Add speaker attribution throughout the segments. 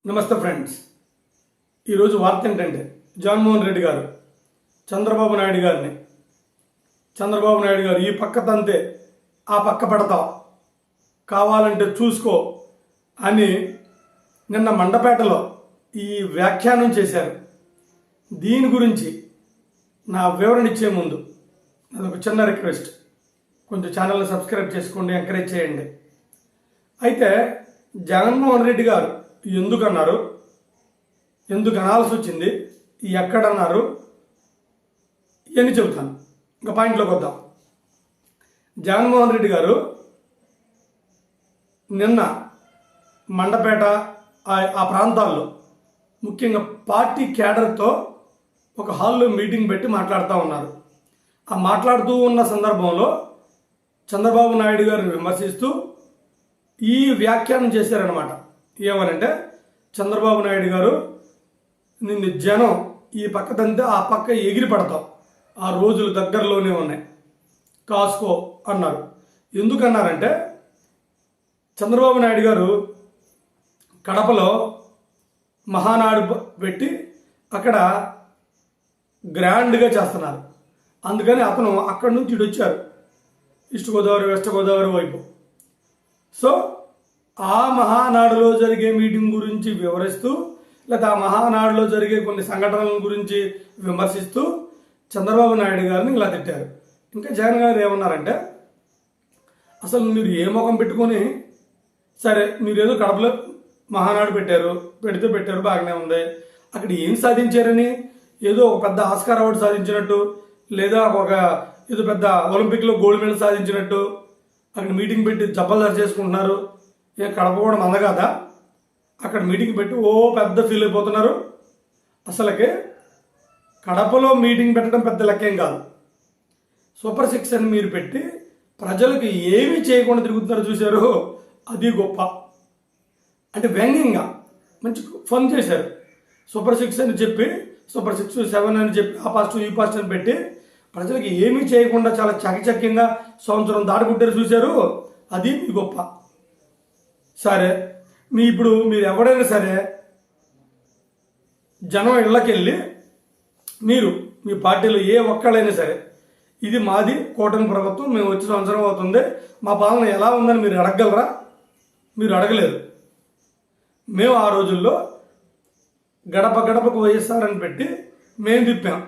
Speaker 1: నమస్తే ఫ్రెండ్స్. ఈరోజు వార్త ఏంటంటే జగన్మోహన్ రెడ్డి గారు చంద్రబాబు నాయుడు గారు ఈ పక్క తంతే ఆ పక్క పడతావు, కావాలంటే చూసుకో అని నిన్న మండపేటలో ఈ వ్యాఖ్యానం చేశారు. దీని గురించి నా వివరణ ఇచ్చే ముందు అదొక చిన్న రిక్వెస్ట్, కొంచెం ఛానల్ని సబ్స్క్రైబ్ చేసుకోండి, ఎంకరేజ్ చేయండి. అయితే జగన్మోహన్ రెడ్డి గారు ఎందుకన్నారు, ఎందుకు అనాల్సి వచ్చింది, ఎక్కడన్నారు ఇవన్నీ చెబుతాను. ఇంకా పాయింట్లోకి వద్దాం. జగన్మోహన్ రెడ్డి గారు నిన్న మండపేట ఆ ప్రాంతాల్లో ముఖ్యంగా పార్టీ క్యాడర్తో ఒక హాల్లో మీటింగ్ పెట్టి మాట్లాడుతూ ఉన్నారు. ఆ మాట్లాడుతూ ఉన్న సందర్భంలో చంద్రబాబు నాయుడు గారిని విమర్శిస్తూ ఈ వ్యాఖ్యానం చేశారనమాట. ఏమనంటే, చంద్రబాబు నాయుడు గారు నిన్ను జనం ఈ పక్క తంతే ఆ పక్క ఎగిరి పడతావు, ఆ రోజులు దగ్గరలోనే ఉన్నాయి, కాసుకో అన్నారు. ఎందుకన్నారంటే, చంద్రబాబు నాయుడు గారు కడపలో మహానాడు పెట్టి అక్కడ గ్రాండ్గా చేస్తున్నారు. అందుకని అతను అక్కడి నుంచి ఇటు వచ్చారు, ఈస్ట్ గోదావరి వెస్ట్ గోదావరి వైపు. సో ఆ మహానాడులో జరిగే మీటింగ్ గురించి వివరిస్తూ, లేదా ఆ మహానాడులో జరిగే కొన్ని సంఘటనల గురించి విమర్శిస్తూ చంద్రబాబు నాయుడు గారిని ఇలా తిట్టారు. ఇంకా జగన్ గారు ఏమన్నారంటే, అసలు మీరు ఏ ముఖం పెట్టుకొని, సరే మీరు ఏదో కడపలో మహానాడు పెట్టారు బాగానే ఉంది, అక్కడ ఏం సాధించారని, ఏదో ఒక పెద్ద ఆస్కార్ అవార్డు సాధించినట్టు, లేదా ఏదో పెద్ద ఒలింపిక్లో గోల్డ్ మెడల్ సాధించినట్టు అక్కడ మీటింగ్ పెట్టి జబ్బలు చేసుకుంటున్నారు. కడప కూడా మంద కదా, అక్కడ మీటింగ్ పెట్టి పెద్ద ఫీల్ అయిపోతున్నారు. అసలుకి కడపలో మీటింగ్ పెట్టడం పెద్ద లెక్కేం కాదు. సూపర్ 6 అని మీరు పెట్టి ప్రజలకు ఏమీ చేయకుండా తిరుగుతున్నారు చూశారు, అది గొప్ప. అంటే వ్యంగ్యంగా మంచి ఫన్ చేశారు. సూపర్ 6 అని చెప్పి, సూపర్ 6, 7 అని చెప్పి, ఆ పాస్ట్ ఈ పాస్ట్ అని పెట్టి ప్రజలకు ఏమీ చేయకుండా చాలా చకచక్యంగా సంవత్సరం దాటుకుంటారు చూశారు, అది మీ గొప్ప. సరే, మీరు ఎవరైనా సరే జనం ఇళ్ళకెళ్ళి మీరు మీ పార్టీలో ఏ ఒక్కళ్ళైనా సరే, ఇది మాది కూటమి ప్రభుత్వం, మేము వచ్చి సంవత్సరం అవుతుంది, మా పాలన ఎలా ఉందని మీరు అడగగలరా? మీరు అడగలేరు. మేము ఆ రోజుల్లో గడప గడపకు వైఎస్ఆర్ అని పెట్టి మేము తిప్పాం.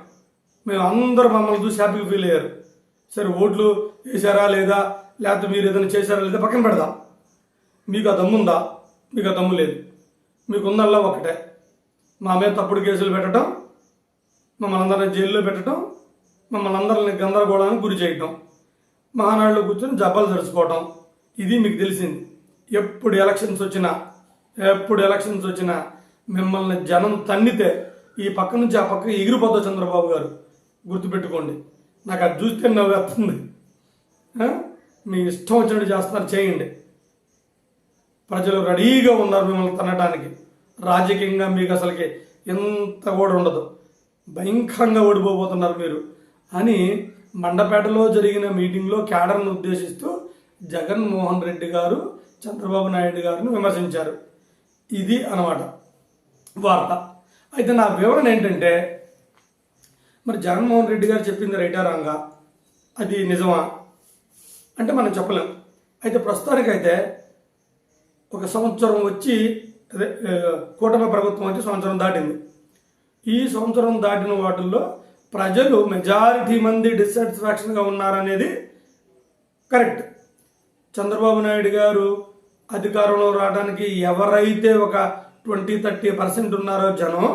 Speaker 1: మేము అందరూ మమ్మల్ని చూసి హ్యాపీగా ఫీల్ అయ్యారు. సరే, ఓట్లు వేసారా లేదా, లేకపోతే మీరు ఏదైనా చేశారా లేదా పక్కన పెడదాం. మీకు ఆ దమ్ము ఉందా? మీకు ఆ దమ్ము లేదు. మీకు ఉందల్లా ఒకటే, మా మీద తప్పుడు కేసులు పెట్టడం, మమ్మల్ని అందరినీ జైల్లో పెట్టడం, మమ్మల్ని అందరిని గందరగోళానికి గురి చేయటం, మహానాడులో కూర్చొని జబ్బాలు తెరుచుకోవటం. ఇది మీకు తెలిసింది. ఎప్పుడు ఎలక్షన్స్ వచ్చినా మిమ్మల్ని జనం తన్నితే ఈ పక్క నుంచి ఆ పక్క ఎగిరిపోతావు చంద్రబాబు గారు, గుర్తుపెట్టుకోండి. నాకు అది చూస్తే నవ్వు వస్తుంది. మీ ఇష్టం వచ్చినట్టు చేస్తున్నారు, చేయండి. ప్రజలు రెడీగా ఉన్నారు మిమ్మల్ని తన్నడానికి. రాజకీయంగా మీకు అసలుకి ఎంత కూడా ఉండదు, భయంకరంగా ఓడిపోబోతున్నారు మీరు అని మండపేటలో జరిగిన మీటింగ్లో క్యాడర్ను ఉద్దేశిస్తూ జగన్మోహన్ రెడ్డి గారు చంద్రబాబు నాయుడు గారిని విమర్శించారు. ఇది అన్నమాట వార్త. అయితే నా వివరణ ఏంటంటే, మరి జగన్మోహన్ రెడ్డి గారు చెప్పింది రైటా రాంగా, అది నిజమా అంటే మనం చెప్పలేం. అయితే ప్రస్తుతానికైతే ఒక సంవత్సరం వచ్చి, అదే కూటమి ప్రభుత్వం వచ్చి సంవత్సరం దాటింది. ఈ సంవత్సరం దాటిన వాటిల్లో ప్రజలు మెజారిటీ మంది డిస్సాటిస్ఫాక్షన్గా ఉన్నారనేది కరెక్ట్. చంద్రబాబు నాయుడు గారు అధికారంలో రావడానికి ఎవరైతే ఒక 20-30% ఉన్నారో జనం,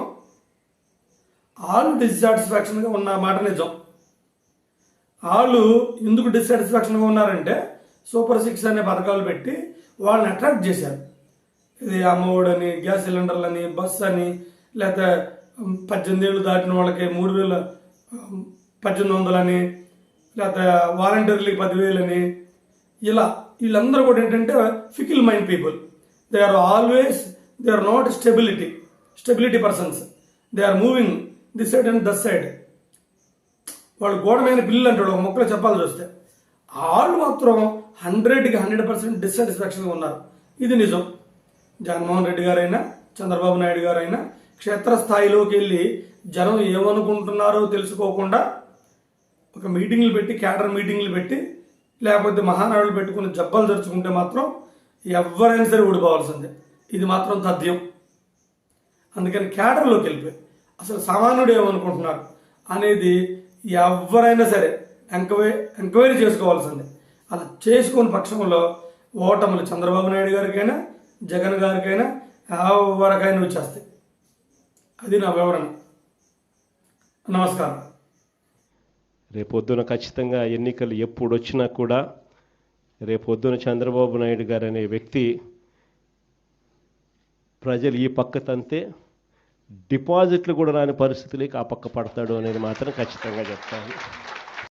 Speaker 1: వాళ్ళు డిస్సాటిస్ఫాక్షన్గా ఉన్న మాట నిజం. వాళ్ళు ఎందుకు డిస్సాటిస్ఫాక్షన్గా ఉన్నారంటే, సూపర్ 6 అనే పథకాలు పెట్టి వాళ్ళని అట్రాక్ట్ చేశారు. ఇది అమ్మఒడని, గ్యాస్ సిలిండర్లని, బస్ అని, లేకపోతే 18 ఏళ్ళు దాటిన వాళ్ళకి 3,1800 అని, లేకపోతే వాలంటీర్లకి 10,000 అని, ఇలా వీళ్ళందరూ కూడా ఏంటంటే fickle mind people. They are not stability persons. They are moving this side and thus side. వాళ్ళు గోడమైన పిల్లలు అంటాడు ఒక మొక్కలో చెప్పాల్సి వస్తే. వాళ్ళు మాత్రం 100% డిస్సాటిస్ఫాక్షన్గా ఉన్నారు. ఇది నిజం. జగన్మోహన్ రెడ్డి గారైనా చంద్రబాబు నాయుడు గారు అయినా క్షేత్రస్థాయిలోకి వెళ్ళి జనం ఏమనుకుంటున్నారో తెలుసుకోకుండా ఒక మీటింగ్లు పెట్టి క్యాడర్ మీటింగ్లు పెట్టి లేకపోతే మహానాడులు పెట్టుకుని జబ్బలు తెరుచుకుంటే మాత్రం ఎవరైనా సరే ఊడిపోవాల్సిందే. ఇది మాత్రం తథ్యం. అందుకని క్యాడర్లోకి వెళ్ళిపోయి అసలు సామాన్యుడు ఏమనుకుంటున్నారు అనేది ఎవరైనా సరే ఎంక్వైరీ చేసుకోవాల్సిందే. అలా చేసుకుని పక్షంలో ఓటములు చంద్రబాబు నాయుడు గారికైనా జగన్ గారికైనా ఎవరికైనా వచ్చేస్తాయి. అది నా వివరణ. నమస్కారం.
Speaker 2: రేపొద్దున ఖచ్చితంగా ఎన్నికలు ఎప్పుడు వచ్చినా కూడా రేపొద్దున చంద్రబాబు నాయుడు గారు అనే వ్యక్తి ప్రజలు ఈ పక్క తంతే డిపాజిట్లు కూడా రాని పరిస్థితులకి ఆ పక్క పడతాడు అనేది మాత్రం ఖచ్చితంగా చెప్తాను.